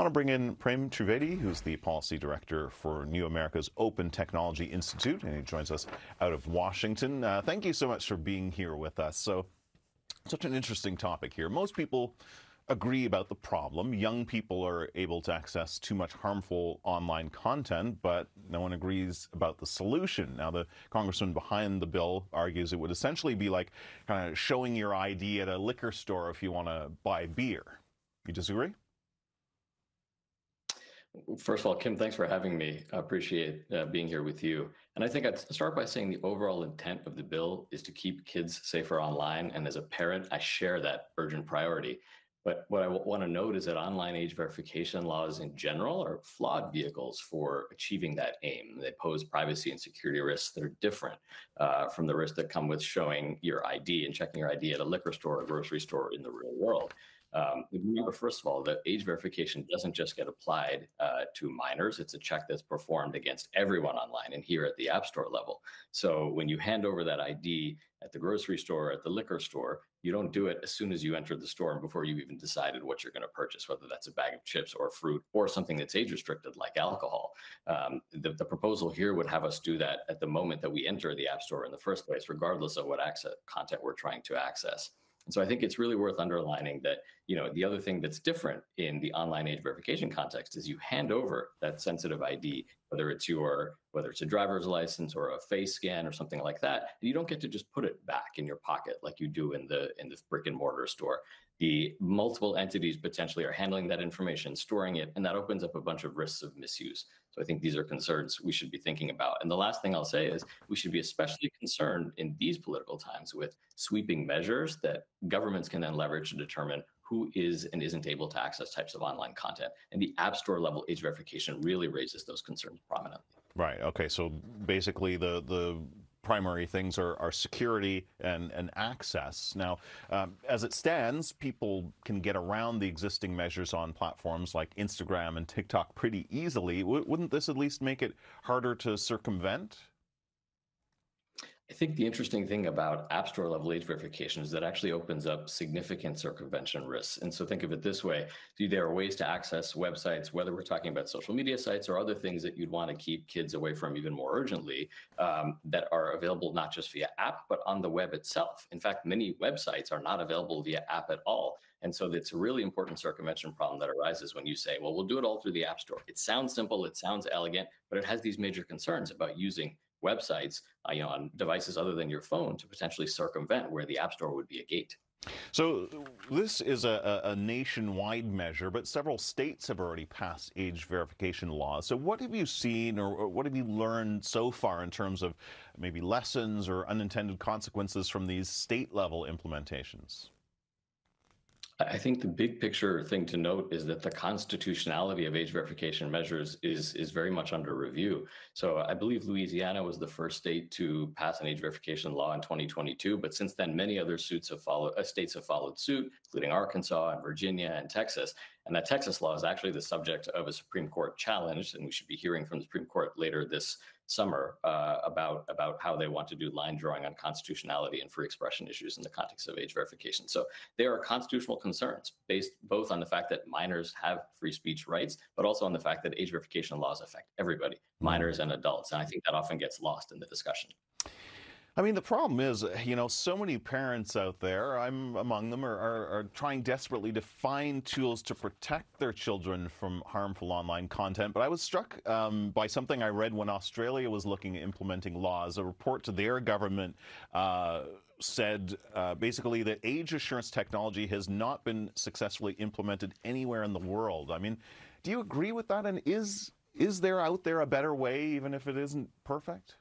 I want to bring in Prem Trivedi, who's the policy director for New America's Open Technology Institute, and he joins us out of Washington. Thank you so much for being here with us. So, such an interesting topic here. Most people agree about the problem. Young people are able to access too much harmful online content, but no one agrees about the solution. Now, the congressman behind the bill argues it would essentially be like kind of showing your ID at a liquor store if you want to buy beer. You disagree? First of all, Kim, thanks for having me. I appreciate being here with you. And I think I'd start by saying the overall intent of the bill is to keep kids safer online. And as a parent, I share that urgent priority. But what I want to note is that online age verification laws in general are flawed vehicles for achieving that aim. They pose privacy and security risks that are different from the risks that come with showing your ID and checking your ID at a liquor store or grocery store in the real world. Remember, first of all, that age verification doesn't just get applied to minors. It's a check that's performed against everyone online and here at the App Store level. So when you hand over that ID at the grocery store or at the liquor store, you don't do it as soon as you enter the store and before you've even decided what you're going to purchase, whether that's a bag of chips or fruit or something that's age restricted like alcohol. The proposal here would have us do that at the moment that we enter the App Store in the first place, regardless of what content we're trying to access. And so I think it's really worth underlining that, the other thing that's different in the online age verification context is you hand over that sensitive ID, whether it's a driver's license or a face scan or something like that, and you don't get to just put it back in your pocket like you do in the brick and mortar store. The multiple entities potentially are handling that information, storing it, and that opens up a bunch of risks of misuse. So I think these are concerns we should be thinking about. And the last thing I'll say is we should be especially concerned in these political times with sweeping measures that governments can then leverage to determine who is and isn't able to access types of online content. And the App Store level age verification really raises those concerns prominently. Right. Okay. So basically the primary things are security and access. Now, as it stands, people can get around the existing measures on platforms like Instagram and TikTok pretty easily. Wouldn't this at least make it harder to circumvent? I think the interesting thing about App Store level age verification is that actually opens up significant circumvention risks. And so think of it this way. There are ways to access websites, whether we're talking about social media sites or other things that you'd want to keep kids away from even more urgently, that are available not just via app, but on the web itself. In fact, many websites are not available via app at all. And so it's a really important circumvention problem that arises when you say, well, we'll do it all through the App Store. It sounds simple, it sounds elegant, but it has these major concerns about using websites on devices other than your phone to potentially circumvent where the App Store would be a gate. So this is a nationwide measure, but several states have already passed age verification laws. So what have you seen or what have you learned so far in terms of maybe lessons or unintended consequences from these state level implementations? I think the big picture thing to note is that the constitutionality of age verification measures is very much under review. So I believe Louisiana was the first state to pass an age verification law in 2022, but since then many other states have followed suit, including Arkansas and Virginia and Texas. And that Texas law is actually the subject of a Supreme Court challenge, and we should be hearing from the Supreme Court later this summer about how they want to do line drawing on constitutionality and free expression issues in the context of age verification. So there are constitutional concerns based both on the fact that minors have free speech rights, but also on the fact that age verification laws affect everybody, minors and adults. And I think that often gets lost in the discussion. I mean, the problem is, so many parents out there, I'm among them, are trying desperately to find tools to protect their children from harmful online content. But I was struck by something I read when Australia was looking at implementing laws. A report to their government said basically that age assurance technology has not been successfully implemented anywhere in the world. I mean, do you agree with that? And is there out there a better way, even if it isn't perfect?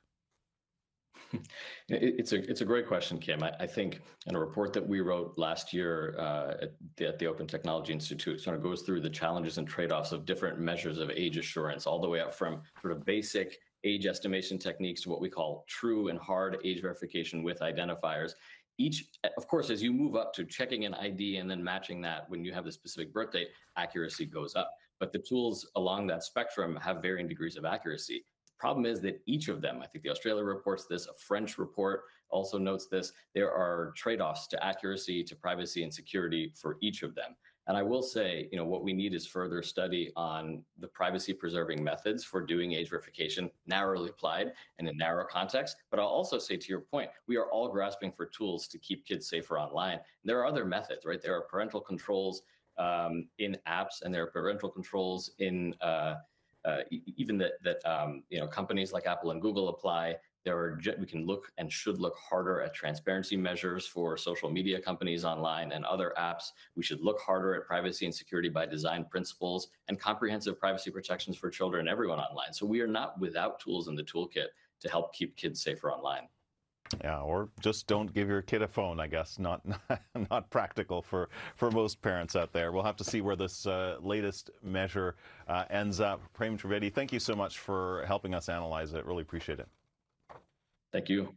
It's a great question, Kim. I think in a report that we wrote last year at the Open Technology Institute sort of goes through the challenges and trade-offs of different measures of age assurance, all the way up from sort of basic age estimation techniques to what we call true and hard age verification with identifiers. Each, of course, as you move up to checking an ID and then matching that when you have the specific birth date, accuracy goes up. But the tools along that spectrum have varying degrees of accuracy. Problem is that each of them, I think the Australia reports this, a French report also notes this, there are trade-offs to accuracy, to privacy and security for each of them. And I will say, what we need is further study on the privacy preserving methods for doing age verification narrowly applied and in narrow context. But I'll also say, to your point, we are all grasping for tools to keep kids safer online. There are other methods, right? There are parental controls in apps, and there are parental controls in even that companies like Apple and Google apply. We can look and should look harder at transparency measures for social media companies online and other apps. We should look harder at privacy and security by design principles and comprehensive privacy protections for children and everyone online. So we are not without tools in the toolkit to help keep kids safer online. Yeah, or just don't give your kid a phone, I guess. Not not practical for most parents out there. We'll have to see where this latest measure ends up. Prem Trivedi, thank you so much for helping us analyze it. Really appreciate it. Thank you.